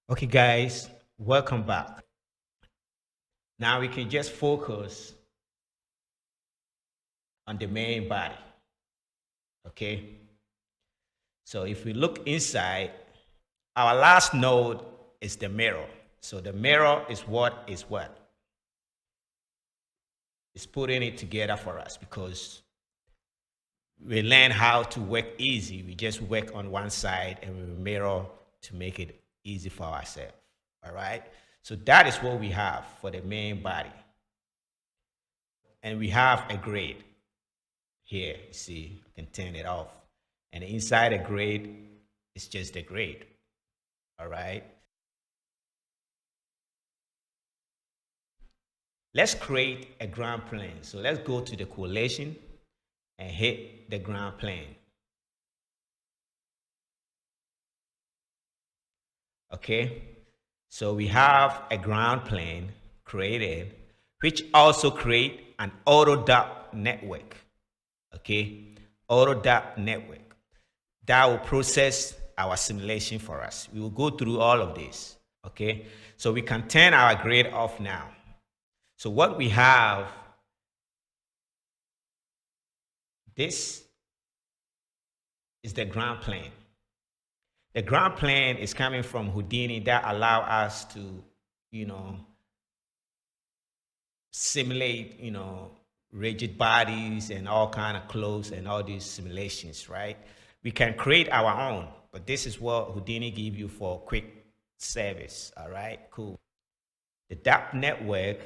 Okay, guys, welcome back. Now we can just focus on the main body. Okay, so if we look inside, our last node is the mirror. So the mirror is what is putting it together for us because we learn how to work easy. We just work on one side and we mirror to make it easy for ourselves. All right. So that is what we have for the main body. And we have a grade here. You see, I can turn it off. And inside a grade is just a grade. All right. Let's create a ground plane. So let's go to the coalition and hit the ground plane. Okay. So we have a ground plane created, which also create an auto-dap network. Okay. Auto-dap network that will process our simulation for us. We will go through all of this. Okay. So we can turn our grid off now. So what we have, this is the ground plane. The ground plane is coming from Houdini that allow us to, simulate, rigid bodies and all kind of clothes and all these simulations, right? We can create our own, but this is what Houdini give you for quick service. All right, cool. The DAP network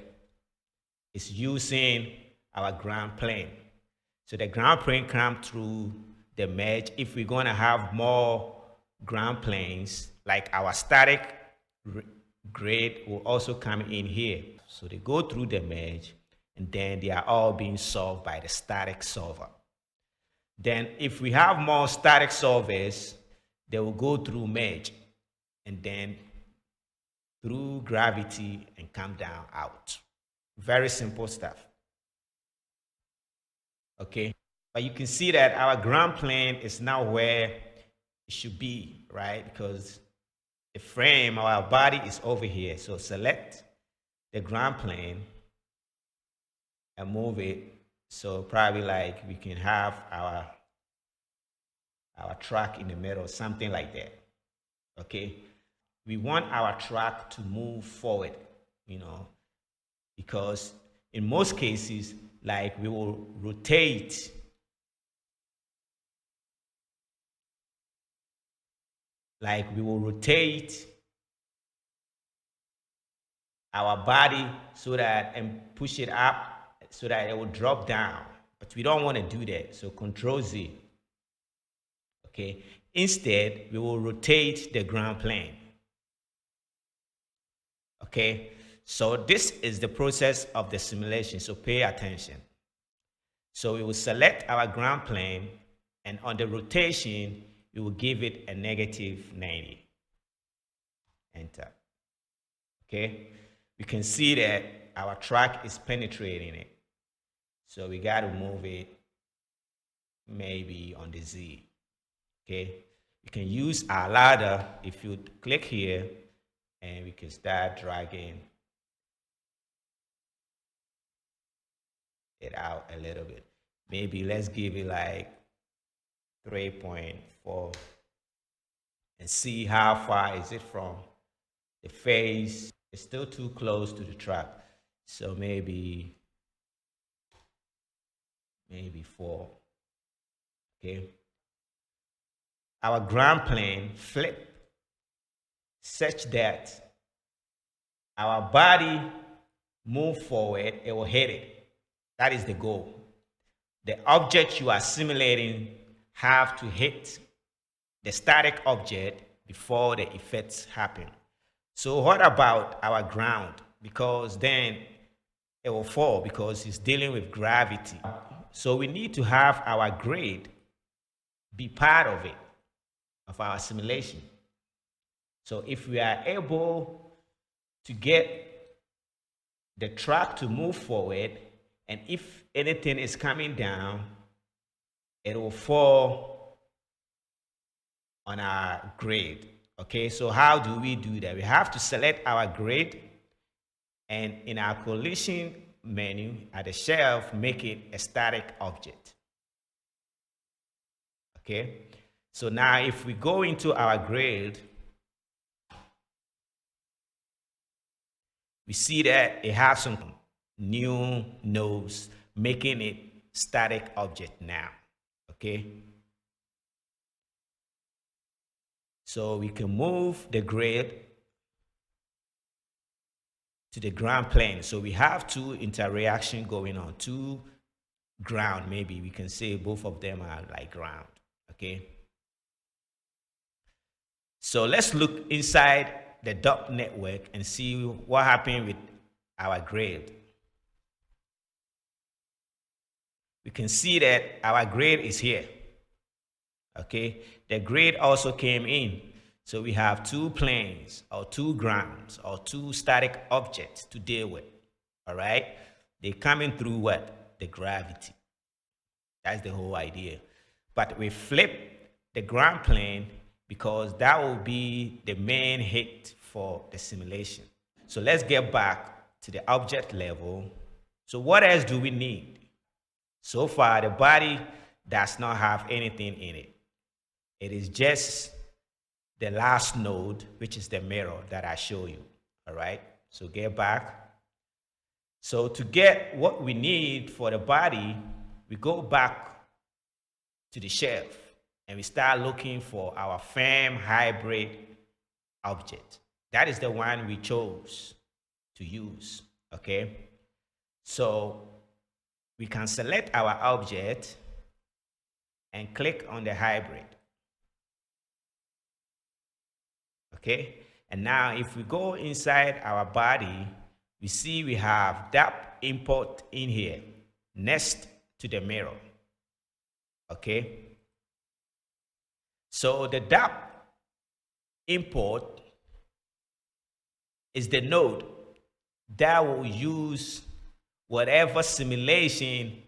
is using our ground plane. So the ground plane comes through the merge. If we're going to have more ground planes, like our static grid will also come in here. So they go through the merge, and then they are all being solved by the static solver. Then if we have more static solvers, they will go through merge, and then through gravity and come down out. Very simple stuff. Okay, but you can see that our ground plane is now where it should be, right? Because the frame of our body is over here. So select the ground plane and move it. So probably like we can have our track in the middle, something like that. Okay, we want our track to move forward, because in most cases, like we will rotate our body so that and push it up so that it will drop down, but we don't want to do that. So Control Z. Okay, instead we will rotate the ground plane. Okay, so this is the process of the simulation, so pay attention. So we will select our ground plane, and on the rotation we will give it a -90. Enter. Okay, we can see that our track is penetrating it, so we got to move it maybe on the Z. Okay, you can use our ladder if you click here, and we can start dragging it out a little bit. Maybe let's give it like 3.4 and see how far is it from the face. It's still too close to the track, so maybe 4. Okay, our ground plane flip such that our body move forward, it will hit it. That is the goal. The object you are simulating have to hit the static object before the effects happen. So what about our ground? Because then it will fall because it's dealing with gravity. So we need to have our grade be part of it, of our simulation. So if we are able to get the track to move forward, and if anything is coming down, it will fall on our grade. Okay, so how do we do that? We have to select our grid, and in our collision menu at the shelf, make it a static object. Okay, so now if we go into our grid, we see that it has some new nodes, making it static object now. Okay, so we can move the grid to the ground plane. So we have two interaction going on, two ground. Maybe we can say both of them are like ground. Okay, so let's look inside the dot network and see what happened with our grid. We can see that our grid is here. Okay, the grid also came in. So we have two planes or two grounds or two static objects to deal with. All right, they're coming through what? The gravity. That's the whole idea. But we flip the ground plane because that will be the main hit for the simulation. So let's get back to the object level. So what else do we need? So far, the body does not have anything in it. It is just the last node, which is the mirror that I show you. All right, so get back. So to get what we need for the body, we go back to the shelf and we start looking for our firm hybrid object. That is the one we chose to use. Okay, so we can select our object and click on the hybrid. Okay, and now if we go inside our body, we see we have that import in here next to the mirror. Okay, so the DAP import is the node that will use whatever simulation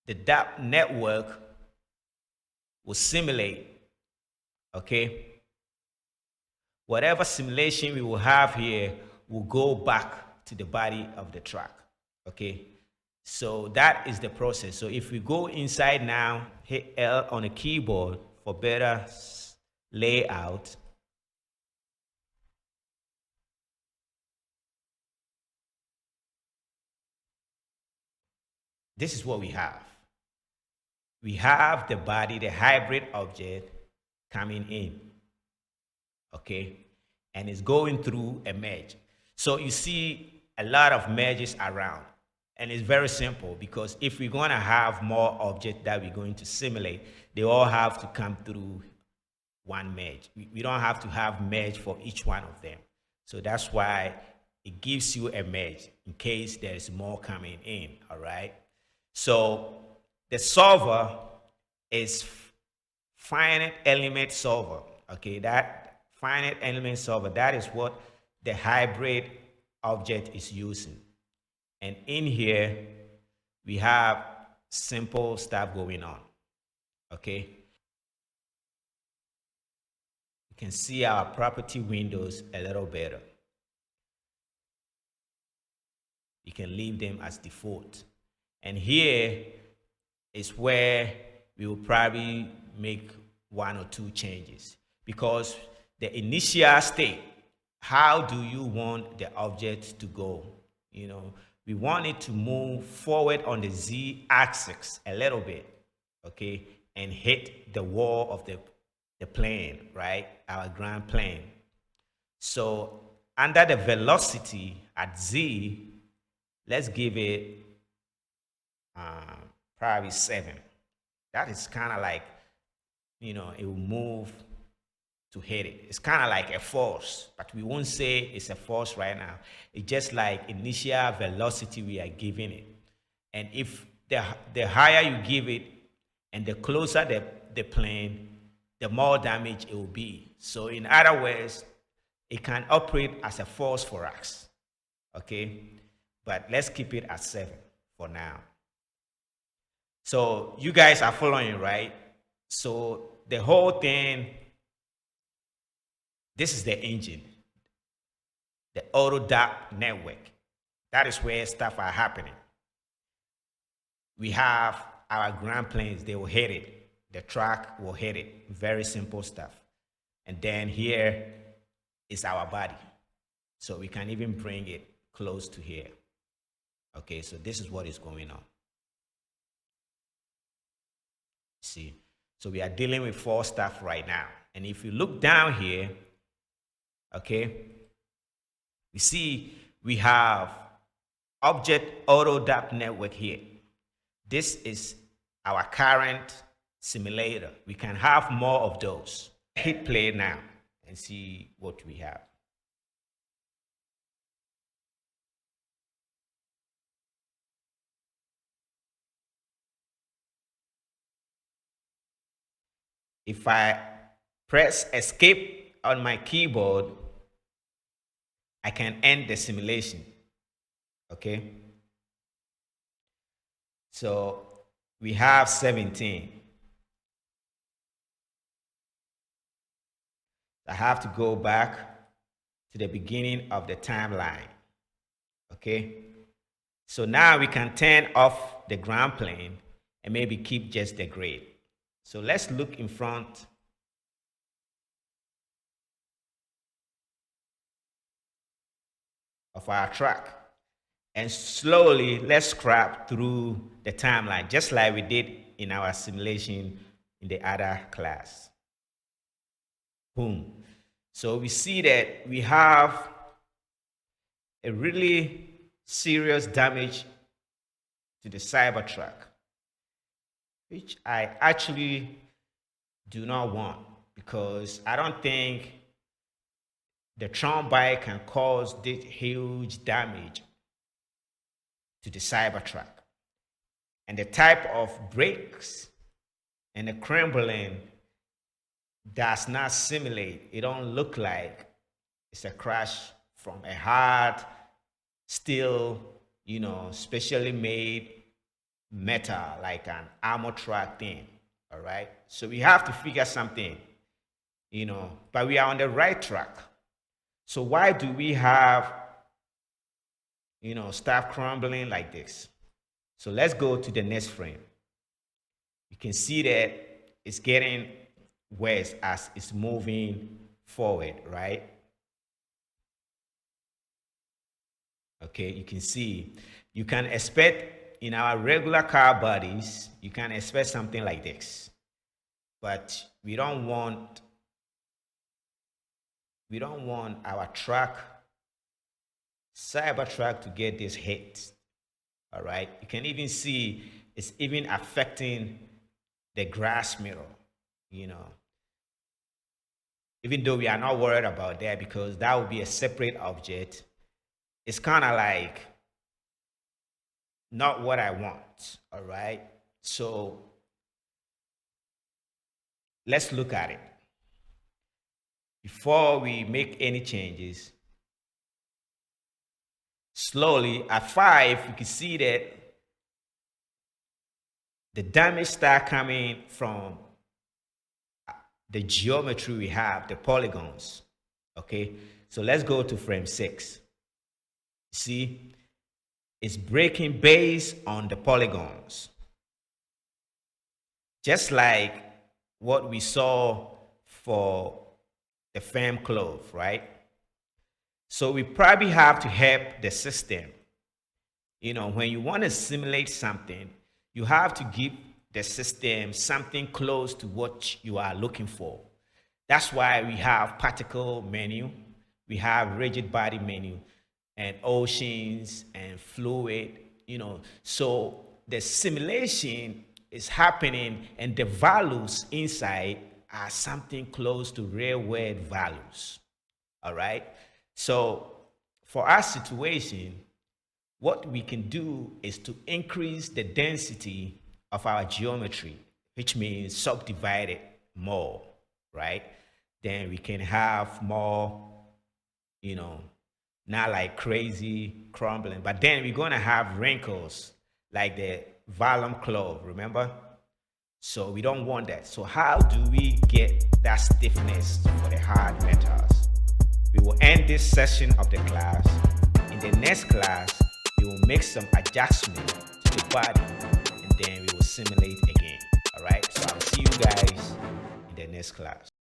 the DAP network will simulate. Okay, whatever simulation we will have here will go back to the body of the truck. Okay, so that is the process. So if we go inside now, hit L on the keyboard for better layout. This is what we have. We have the body, the hybrid object coming in. Okay, and it's going through a merge. So you see a lot of merges around, and it's very simple because if we're going to have more objects that we're going to simulate, they all have to come through one merge. We don't have to have merge for each one of them. So that's why it gives you a merge in case there's more coming in. All right, so the solver is finite element solver. Okay, that finite element solver, that is what the hybrid object is using. And in here, we have simple stuff going on. Okay, you can see our property windows a little better. You can leave them as default. And here is where we will probably make one or two changes, because the initial state, how do you want the object to go? You know, we want it to move forward on the z-axis a little bit, okay, and hit the wall of the plane, right, our ground plane. So under the velocity at z, let's give it probably 7. That is kind of like, you know, it will move to hit it. It's kind of like a force, but we won't say it's a force right now. It's just like initial velocity we are giving it. And if the higher you give it and the closer the plane, the more damage it will be. So in other words, it can operate as a force for us. Okay, but let's keep it at 7 for now. So you guys are following, right? So the whole thing This is the engine, the auto-dap network. That is where stuff are happening. We have our ground planes, they will hit it. The truck will hit it. Very simple stuff. And then here is our body. So we can even bring it close to here. Okay, so this is what is going on. See, so we are dealing with 4 stuff right now. And if you look down here, okay, we see we have object auto-dap network here. This is our current simulator. We can have more of those. Hit play now and see what we have. If I press escape on my keyboard, I can end the simulation. Okay? So we have 17. I have to go back to the beginning of the timeline. Okay? So now we can turn off the ground plane and maybe keep just the grid. So let's look in front of our truck and slowly let's scrap through the timeline just like we did in our simulation in the other class. Boom. So we see that we have a really serious damage to the Cybertruck, which I actually do not want because I don't think the Tron bike can cause this huge damage to the Cybertruck. And the type of brakes and the crumbling does not simulate. It don't look like it's a crash from a hard steel, specially made metal, like an armor truck thing. All right. So we have to figure something, but we are on the right track. So why do we have, stuff crumbling like this? So let's go to the next frame. You can see that it's getting worse as it's moving forward, right? Okay, you can see, you can expect in our regular car bodies, you can expect something like this. But we don't want our truck, Cybertruck, to get this hit. All right, you can even see it's even affecting the grass mirror, even though we are not worried about that because that would be a separate object. It's kind of like not what I want. All right, so let's look at it. Before we make any changes, slowly at 5, you can see that the damage start coming from the geometry we have, the polygons. Okay, so let's go to frame 6. See, it's breaking based on the polygons, just like what we saw for the firm clove, right? So we probably have to help the system. When you want to simulate something, you have to give the system something close to what you are looking for. That's why we have particle menu, we have rigid body menu, and oceans and fluid, So the simulation is happening and the values inside are something close to real world values. All right. So for our situation, what we can do is to increase the density of our geometry, which means subdivide it more, right? Then we can have more, not like crazy crumbling, but then we're going to have wrinkles like the vellum clove, remember? So we don't want that. So how do we get that stiffness for the hard metals? We will end this session of the class. In the next class, we will make some adjustment to the body, and then we will simulate again. All right, so I'll see you guys in the next class.